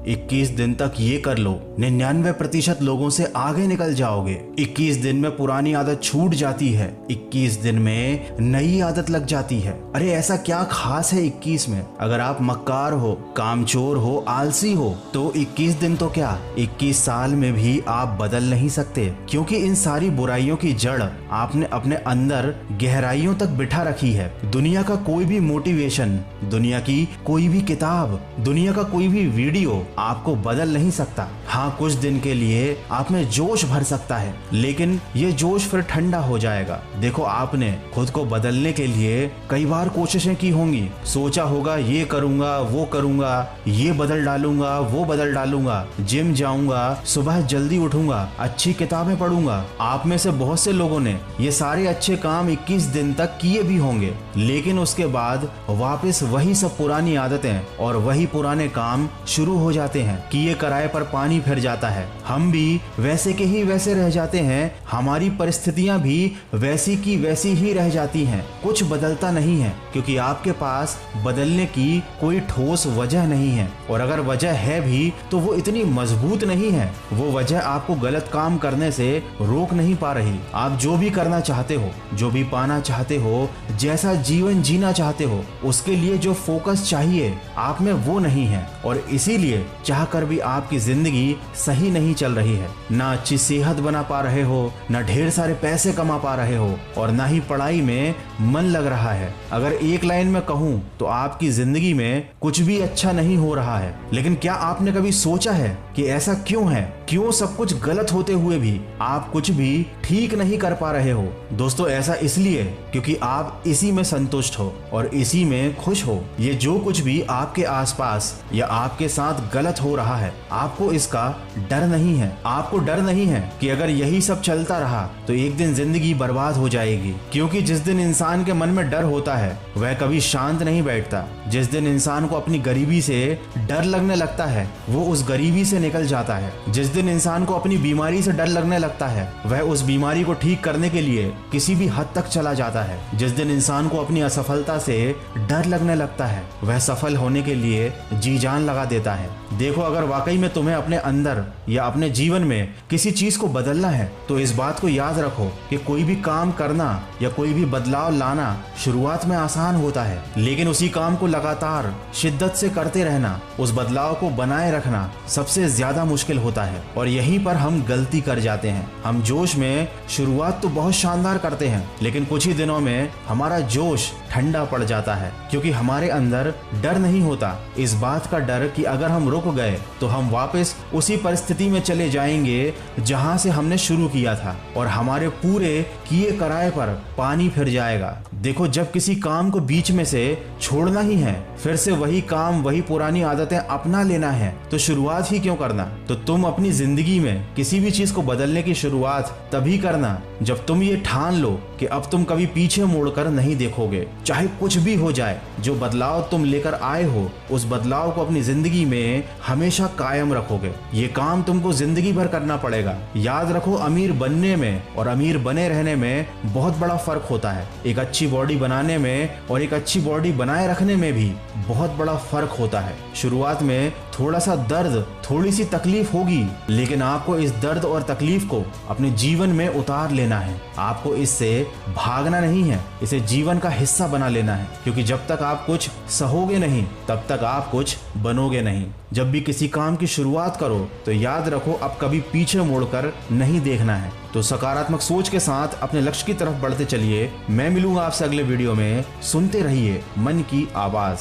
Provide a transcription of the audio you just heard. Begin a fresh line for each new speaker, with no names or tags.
21 दिन तक ये कर लो, 99% लोगों से आगे निकल जाओगे। 21 दिन में पुरानी आदत छूट जाती है, 21 दिन में नई आदत लग जाती है। अरे ऐसा क्या खास है 21 में? अगर आप मक्कार हो, कामचोर हो, आलसी हो तो 21 दिन तो क्या 21 साल में भी आप बदल नहीं सकते, क्योंकि इन सारी बुराइयों की जड़ आपने अपने अंदर गहराइयों तक बिठा रखी है। दुनिया का कोई भी मोटिवेशन, दुनिया की कोई भी किताब, दुनिया का कोई भी वीडियो आपको बदल नहीं सकता। हाँ, कुछ दिन के लिए आप में जोश भर सकता है, लेकिन ये जोश फिर ठंडा हो जाएगा। देखो, आपने खुद को बदलने के लिए कई बार कोशिशें की होंगी, सोचा होगा ये करूंगा, वो करूंगा, ये बदल डालूंगा, वो बदल डालूंगा, जिम जाऊंगा, सुबह जल्दी उठूंगा, अच्छी किताबें पढ़ूंगा। आप में से बहुत से लोगों ने ये सारे अच्छे काम 21 दिन तक किए भी होंगे, लेकिन उसके बाद वापस वही सब पुरानी आदतें और वही पुराने काम शुरू हो जाते हैं। किए कराए पर पानी फिर जाता है। हम भी वैसे के ही वैसे रह जाते हैं, हमारी परिस्थितियां भी वैसी की वैसी ही रह जाती हैं। कुछ बदलता नहीं है, क्योंकि आपके पास बदलने की कोई ठोस वजह नहीं है, और अगर वजह है भी तो वो इतनी मजबूत नहीं है। वो वजह आपको गलत काम करने से रोक नहीं पा रही। आप जो भी करना चाहते हो, जो भी पाना चाहते हो, जैसा जीवन जीना चाहते हो, उसके लिए जो फोकस चाहिए आप में वो नहीं है, और इसीलिए चाहकर भी आपकी जिंदगी सही नहीं चल रही है। ना अच्छी सेहत बना पा रहे हो, ना ढेर सारे पैसे कमा पा रहे हो, और ना ही पढ़ाई में मन लग रहा है। अगर एक लाइन में कहूँ तो आपकी जिंदगी में कुछ भी अच्छा नहीं हो रहा है। लेकिन क्या आपने कभी सोचा है कि ऐसा क्यों है? क्यों सब कुछ गलत होते हुए भी आप कुछ भी ठीक नहीं कर पा रहे हो? दोस्तों, ऐसा इसलिए क्योंकि आप इसी में संतुष्ट हो और इसी में खुश हो। ये जो कुछ भी आपके आसपास या आपके साथ गलत हो रहा है, आपको इसका डर नहीं है। आपको डर नहीं है कि अगर यही सब चलता रहा तो एक दिन जिंदगी बर्बाद हो जाएगी, क्योंकि जिस दिन इंसान के मन में डर होता है वह कभी शांत नहीं बैठता। जिस दिन इंसान को अपनी गरीबी से डर लगने लगता है वो उस गरीबी से निकल जाता है। जिस दिन इंसान को अपनी बीमारी से डर लगने लगता है वह उस बीमारी को ठीक करने के लिए किसी भी हद तक चला जाता है। जिस दिन इंसान को अपनी असफलता से डर लगने लगता है वह सफल होने के लिए जी जान लगा देता है। देखो, अगर वाकई में तुम्हें अपने अंदर या अपने जीवन में किसी चीज को बदलना है तो इस बात को याद रखो कि कोई भी काम करना या कोई भी बदलाव लाना शुरुआत में आसान होता है, लेकिन उसी काम को लगातार शिद्दत से करते रहना, उस बदलाव को बनाए रखना सबसे ज्यादा मुश्किल होता है। और यहीं पर हम गलती कर जाते हैं। हम जोश में शुरुआत तो बहुत शानदार करते हैं, लेकिन कुछ ही दिनों में हमारा जोश ठंडा पड़ जाता है, क्योंकि हमारे अंदर डर नहीं होता। इस बात का डर कि अगर हम रुक गए तो हम वापस उसी परिस्थिति में चले जाएंगे जहां से हमने शुरू किया था, और हमारे पूरे किए कराए पर पानी फिर जाएगा। देखो, जब किसी काम को बीच में से छोड़ना ही है, फिर से वही काम, वही पुरानी आदतें अपना लेना है, तो शुरुआत ही क्यों करना? तो तुम अपनी जिंदगी में किसी भी चीज को बदलने की शुरुआत तभी करना जब तुम ये ठान लो कि अब तुम कभी पीछे मुड़कर नहीं देखोगे। चाहे कुछ भी हो जाए, जो बदलाव तुम लेकर आए हो उस बदलाव को अपनी जिंदगी में हमेशा कायम रखोगे। ये काम तुमको जिंदगी भर करना पड़ेगा। याद रखो, अमीर बनने में और अमीर बने रहने में बहुत बड़ा फर्क होता है। एक अच्छी बॉडी बनाने में और एक अच्छी बॉडी बनाए रखने में भी बहुत बड़ा फर्क होता है। शुरुआत में थोड़ा सा दर्द, थोड़ी सी तकलीफ होगी, लेकिन आपको इस दर्द और तकलीफ को अपने जीवन में उतार लेना है। आपको इससे भागना नहीं है, इसे जीवन का हिस्सा बना लेना है, क्योंकि जब तक आप कुछ सहोगे नहीं तब तक आप कुछ बनोगे नहीं। जब भी किसी काम की शुरुआत करो तो याद रखो, अब कभी पीछे मुड़कर नहीं देखना है। तो सकारात्मक सोच के साथ अपने लक्ष्य की तरफ बढ़ते चलिए। मैं मिलूंगा आपसे अगले वीडियो में। सुनते रहिए मन की आवाज।